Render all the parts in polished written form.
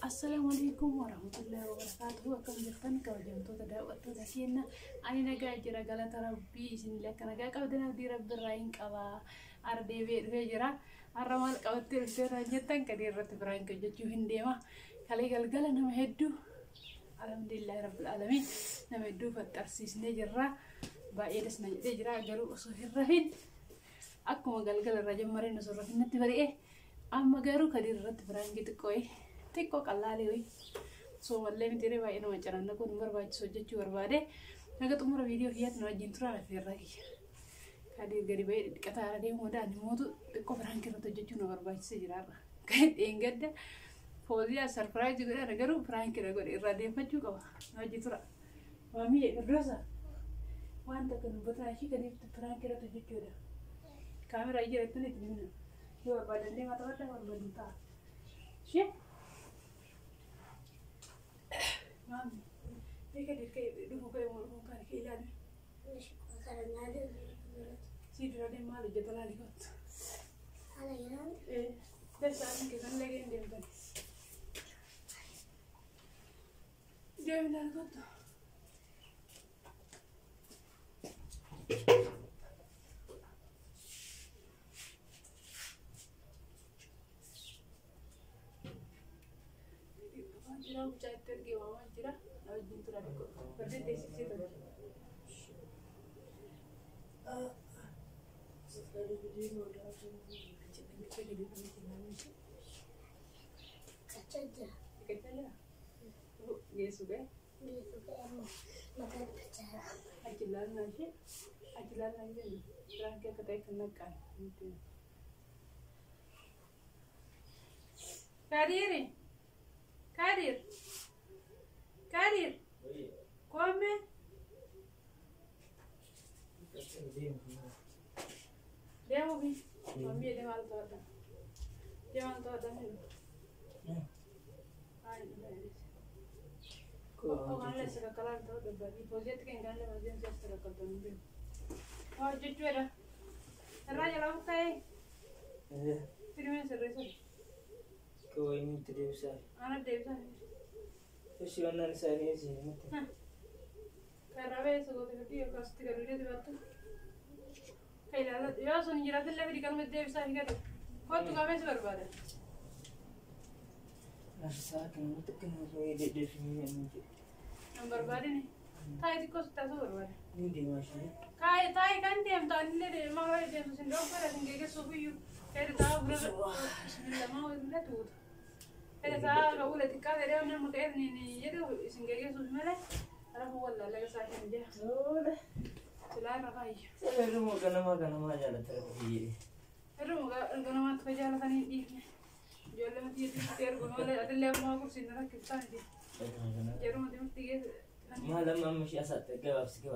Assalamualaikum warahmatullahi wabarakatuh. Akkam jirtan kabajamtoota daawwattoota keenya. Ani nagaa jira galata rabbii isinillee akka nagaa qabdan abdii rabbi irraa hin qaba. Ardeebee dhufee jira. Har'a maal qabattee dhufteera jettan kadii irratti biraan hojjechuu hin deema. Kalee galgala nama hedduu alhamdulillahi rabbil alamin nama hedduu faxxarsiisnee jirra. Baay'ee dasna jedhee jira garuu osoo hin rafin akkuma galgala irraa jammaree osoo rafinnatti bari'ee amma garuu kadii irratti biraan xiqqoo'ee Tikko kalali oi. So walle mi tere ba ina macam na ko number ba so jechu barbaade. Naga tumura video hiyat no jintura na ferra ki. Kadi gari bay kata ara de moda ni modu tikko frank ro to jechu no barbaade se jirara. Kay engadda fozia surprise gora nagaru frank ra gori irra de fachu ko. No jitura. Mami e rosa. Wanta kan bota shi kadi frank ra to jechu da. Camera ije retne tinna. Yo barbaade ne mata wata barbaade ta. Shi Mami, perché dopo che un carico gli anni? Sì, però è male, già la ricotta. Adesso anche non le che andiamo. Devi andare tutto. Jira ucap tergi mama jira, lalu jintur ada kok. Berarti tesis itu. Sekali video udah jadi kaca aja. Kaca aja. Bu, dia suka. Dia suka makan bicara. Ajalan lagi nih. Terakhir kita kenakan. Kadir, come? Andiamo qui, mamma mia, andiamo al torno. Kok kan les kakalan tuh udah deposit kan kan les masih sestra kakalan. Oh, cucu ada. Seraya lauk tay. Firman serasa. Kau ini tidak usah. Anak dia usah. Terus yang saya sih. Karena wes aku tuh dia pasti kalau dia tuh batu. Kayak lalu, ya soalnya jelasnya lebih dikali dia usah gitu. Kau tuh kami seberapa? Rasa kan itu kan saya definisi ini. Nomor berapa nih? Thai itu kau sudah seberapa? Ini di mana? Kayak Thai kan dia tahun ini mau dia tuh sendok pada tinggal subuh. Kayak tahu berapa? Bismillah mau itu tuh. Kayak tahu kau udah tikar dia orang mau kayak ini jadi tinggal subuh malah. Arah wala lagi saya aja. Sudah. Selain apa aja? Saya mau kenapa jalan terus. Pero gana mat ko jala tani di. Jolle mat yeti ter go wala adelle ma ko sinara kitan di. Jero mat tige. Malam masih asat gawab sih.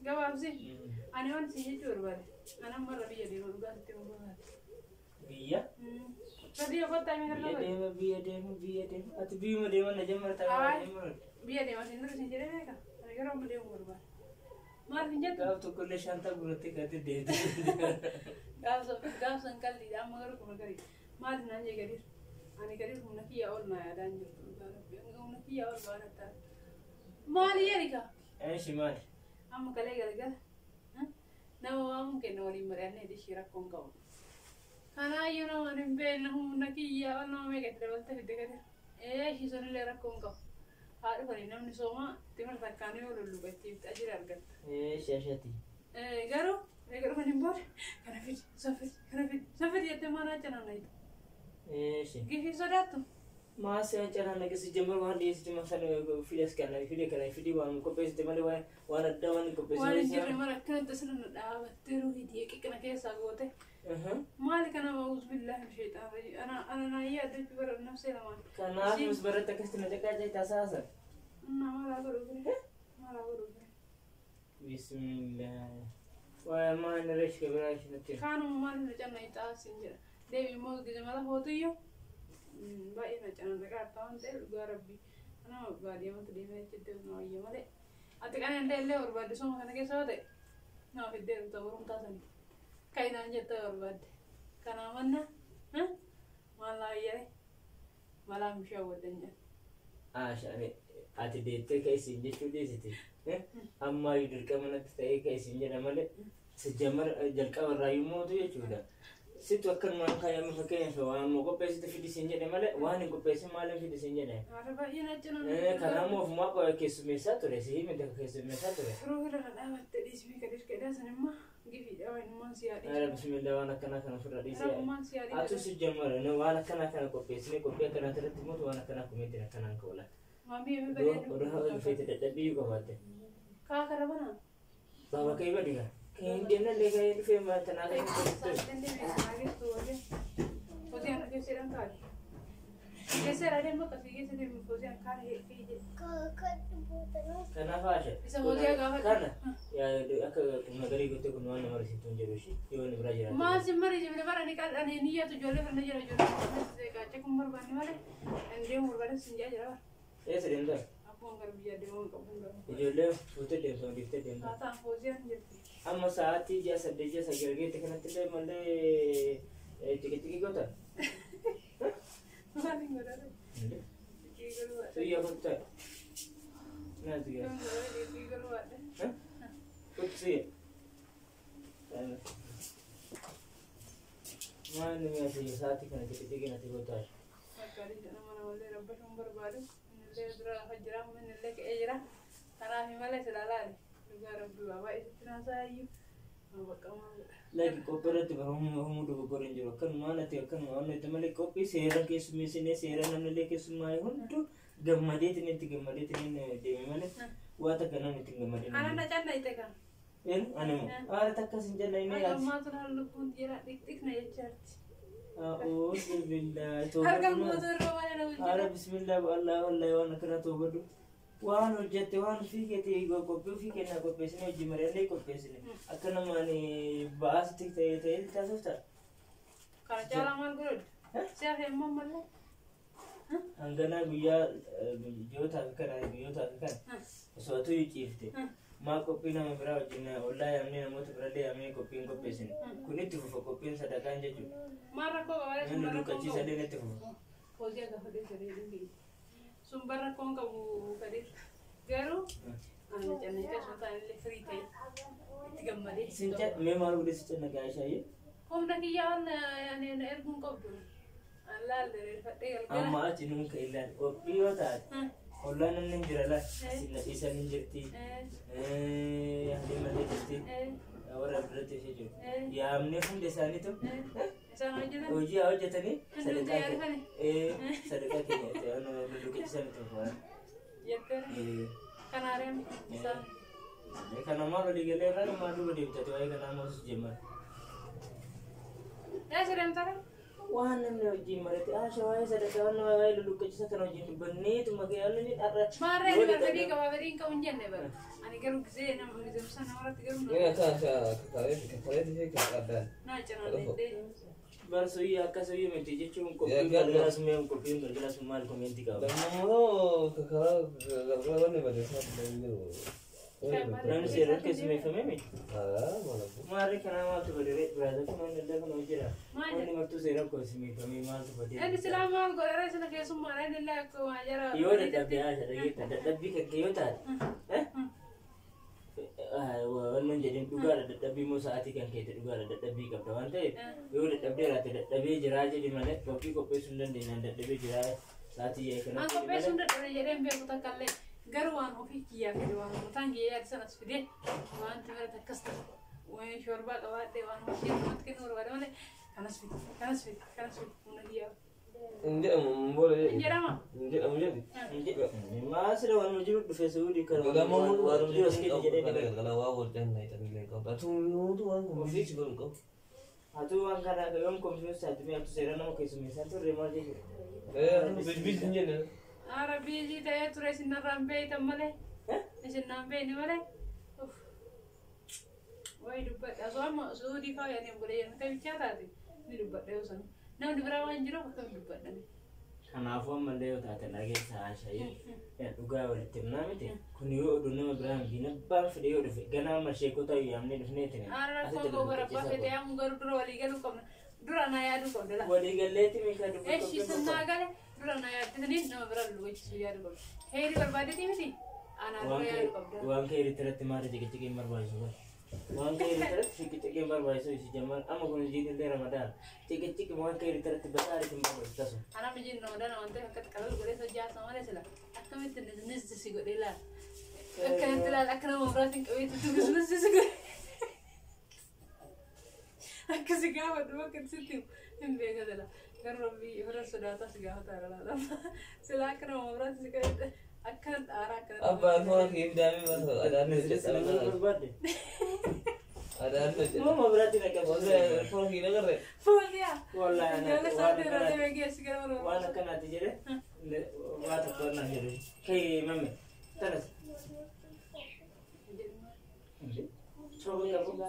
Gawab sih. Ani on sih jur bale. Ana marra biya di ruga te mo ba. Biya? Tadi apa tanya kan? Biya deh. Atau biya mah mana jamar tahu. Biya deh masih terus sih jere ka. Ana gero mo de mo ba. Mar pinjat. Kau tuh kuliah shanta berarti kata deh. Gaaf san kalli da amma garu kuma gari mal nan je gari ani gari kuma nakiya ol ma ya dan je kuma nakiya ol ba ta mal yerika Shimal. amma kale galgal na wa mumkin no li marane di shira kon gaw kana yuno ani be na hum nakiya ol no me gatre balta hidde gari shi son le rakon gaw haru bari namni soma timar takkane ol lu batti ajira argat Shashati. garu Egar manin bor, kanafit, safir ya temana cana naik. Sih. Gifi sodatu. Masih cara lagi sejamur wan di sejamur sana video wan kopes teman wan ada wan kopes. Wan jiri mara kan tasna dawa teru hidi ki kana kesa gote. Mali kana mauz billah syaitan rajim. Ana naiya de bar nafsi laman. Kana mus barat kastina jaka jai tasasa. Mala guru. Bismillah. Wah, mana resh ke berarti nanti. Kanu mana jangan itu sinjir. Dewi mau gimana foto yo. Baik na jangan dekat tahun tel gua rabbi. Karena badi mau tadi macam itu no iya male. Ati kan ente le or badi semua kan kesana deh. No fidel tu orang tasan. Kain aja tu or badi. Karena mana? Hah? Malah iya. malam wadanya. Shani ati deettee keessi jechuu dhiisiti. Amma dirqama natti ta'ee keessi jedha malee sijjamar jalqaba irraa yommuu jechuudha. Situ akkanumaan kaayame fakkeenyaaf waan qopheessite fidisiin jedhe malee waan hin qopheessin maaliin fidisiin jedhe. Kanaafuu ofumaa keessummeessaa ture si himi keessummeessaa ture. Bismillah waan akkanaa kana ofirra dhiisee. Atu sijjamar waan akkanaa kana qopheessine qophii akkanaa irratti immoo waan akkanaa kumeetiin akkanaan ka'uula. Oduu haala dhufeetti dadhabbii qabaatte. Kaa kara banaa? Baaba kee badina. Kayaknya lega itu firman tenaga itu. Kenapa aja? Karena ya aku negara itu kunuan nomor situ jadi sih, itu belajar. Masih mari jadi lebaran ini kan ini ya tujuan lebaran aja cek umur bani mana? Dia umur bani senja aja. Ya sedang tu. Aku angkat biar dia mau kabur. Jualan foto dia sama dikte dia. Kata Fauzian jadi. Amma saati jasa deja sagarge kanatile malle tiki kota. Mani ngorare. So iya kota. Nanti ya. Kutsi. Mani ya sih saati kan tiki nanti kota. Makari jangan mana malle rabbi umur baru. Nille dra hajram nille ke ejra. Karena himalaya selalu. Lagi kooperatif orang dulu goreng juga kan mana tiap kan mana itu malah kopi sekarang ke sini sekarang namanya ke semua itu gamade ini tiga gamade ini dia mana wata kan namanya tiga gamade. Anak nak canda itu kan? Ya, anu. Tak kasih canda ini. Agama terlalu pun tidak tik na church. Oh, bismillah. Harga motor mana nak uji? Bismillah, Allah, wana kena tobat. Waan hojjette waan ofii keetii qophii ofii kennaa qopheessine hojii mari'allee qopheessine akka namaan ba'aasti ta'ee taasifta. Kana caalaa maal godhu? Siyaaf himmoo malee? Hanganaa guyyootaaf kan osoo atu ciifte maa qophii nama biraa wajjin ollaa yaamnee namoota birallee yaamnee qophiin qopheessine kun itti fufa qophiin sadaqaan jechuudha. Maal rakkoo qabalee sun barra luqqachiisallee itti fufa. Hojii akka fudhee sadee dhugee. Sumber kong kamu tadi garu, anu jangan itu sultan le free tay, tiga mari. Sincat memang udah secara guys aja. Kom nak iyan ane ergun kau tu, Allah le fatih al. Amma jinun kailan, kopi otak. Allah nanti jiralah, sila isa ninjati. Yang dia mandi jadi, orang berarti saja. Ya amne pun desa ni tu. Uji awak jatuh ni, sedekah. Sedekah kini, orang duduk di sana tu. Ya kan? Kanarem bisa. Karena malu di geleran, malu di jatuh aja karena mau sejamar. Ya sedang tarik. Wah, nanti uji mereka. Siapa sedekah orang duduk di sana kan uji benih tu macam ni ada. Mare ni berarti kau beri kau unjan ni ber. Ani keruk sih, nama kita sana orang tiga orang. Ya, kata dia ada. Nah, jangan deh. Baru iya kasih menti cuma kopi kalau semua kopi kalau semua komenti kau. Dan mau kalau ni pada saat itu. Nanti saya kasih mereka memi. Malah. Mari karena waktu berdiri berada tu mana dah kena ujian. Mana waktu saya kasih mereka memi malu berdiri. Ini selama kau ada sana kayak semua ada lah kau ajar. Iyo dah tapi aja lagi tapi kerja tak. Wannan jadi juga ada tapi mau saat ikan kita juga ada tapi kapan teh. Yo ada tapi ada tapi jeraja di mana kopi sundan di mana tapi jeraja saat iya kena. Kopi sundan ada jadi ember kita kalle garuan ofi kia garuan tangi ya sana sepede. Wan tu ada kasta. Wan shorba kawat dewan mungkin mungkin orang mana kanas fit mana dia. Enggak boleh. Enggak ama. Enggak. Masih ada orang mujur di Facebook di kalau mau orang mujur sedikit jadi kalau awal dan naik tadi kau batu itu orang konflik juga kau. Atu ang kana kayong confused sa tumi atu sera na mo kay sumisa to remal di. Bis niya na. Arabi ji tayo turay sinarambe tamale. Sinambe ni male. Wai dupat aso ama suudi ka yan yung boleh yan tayo bicara di. Ni dupat tayo san. Nah, di berapa anjir aku tak lupa dah. Kenapa mandai tak lagi saya ya juga oleh timna itu. Kuniu dunia berang gina bang video deh. Gana masih kota yang ni deh ni. Arah kau berapa kita yang garu dulu wali garu kau. Dulu naya dulu kau dah. Wali galet mereka dulu. Si senaga le. fuuldura na yaaddatanii nama bira lugachiisu yaadu qabu. Heeri barbaadetii miti. Anaan dura yaadu qabda. Waan kee irratti maali jiqichiqee barbaachisu bara. Waan kee irratti jiqichiqee barbaachisu isi jammaan amma kun jiitillee Ramadaan jiqichiqi waan kee irratti basaari hin barbaachisu tasu. Ana mijiin Ramadaan waan ta'eef akka qalal godhee sojaasa malee sila akkamitti nisisi godhee laala. Akkanatti laala akka nama biraatiin qabeetu nisisi godhee. Akkasi gaafa dhuma akkasitti hin beekatala. Garuu rabbii irra sodaataa si gaafa taara laala. Sila akka nama biraatiin si qabeetu. Akkan dhaaraa akkan. Abbaan koo kiibdaame mata adaan Salama barbaadde. adaan Mama berarti nak Maksudnya foki dengar. Fulia. Wallahi Jangan sampai rada bagi segala Wan akan nanti jadi. Wat apa nak jadi? Hey mami. Tanas. Coba kamu.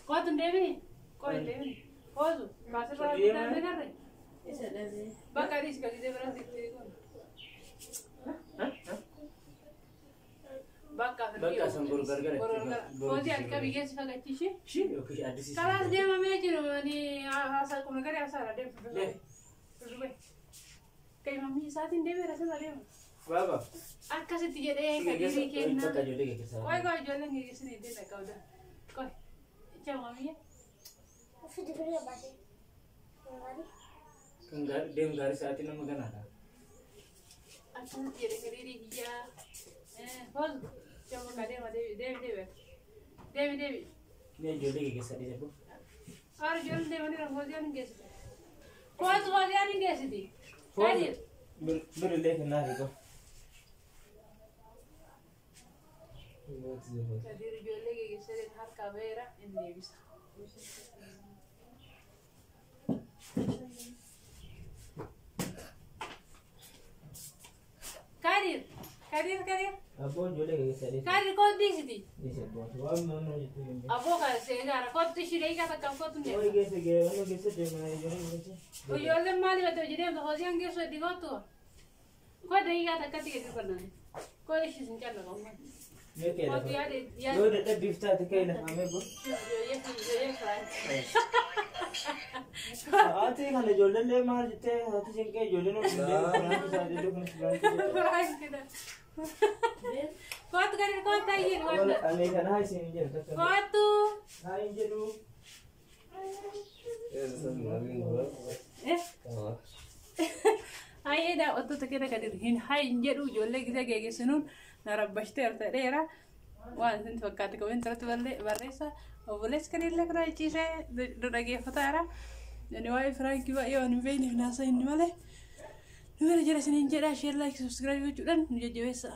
Kau tu Dewi. Kau Dewi. Kau tu. Pasal rada dengar. Bakal sekali dia berarti tu. Bakka sambur gargar. Kau dia kan bikin sebagai cici. Sih, oke ada sih. Kalau dia mami aja ni asal kau negara asal ada. Terus kayak mami saat ini dia berasa ada. Berapa? Akka sitti jedhee kadiri kenna. Bakka jodoh kayak kesana. Koi ijoolleen geessanii deena qabda. Koi. Jamamiya. Fidi beri apa sih? Enggak, dia enggak saat ini makan ada. Akka sitti jedhee kadiri hiyyaa. Hol. Coba kadee ma deebi. Ini jodoh kayak kesana dia bu. Aar ijoolleen deemanii rafootiyaan hin geessite. Kootu hootiyaan hin geessiti. Kadir. Berleh kenal itu. Kadir ijoollee geessanii harka beera hin deebisa. Kadir. Apa jodoh kayak kesana? Kadir kau disiti. Ini sebuah. Wah mana itu? Abo ka segara kau tu shirei ka takkan kau tu Oh ne. iya sih, mana bisa jangan jodoh. Ijoolleen maali bata jedhee hootiyaan geessu itti gootu. Kau dahiigaa takka tiga dirbanne. Kau ishii sin calla qabu. Ini kayak Kau apa? yaade Yo udah bifta tuh kayak apa bu? Ati kan jodoh le mal jite, ati jengke jodoh nu jodoh orang bisa jodoh kan sebelah. Kau tu kan kau tahu Wala aneh kan hai sih injer. kau tu. Hai injer lu. Hai dah waktu tu kita kadir hin hai injeru jolle kita gege sunun narabbashte arta dera wan sent fakkat ko entrat barresa o voles kanilla kra chise do dage fatara yani wai franki wa yo ni veni nasa in male nu jera sinin jera share like subscribe judan nu jewesa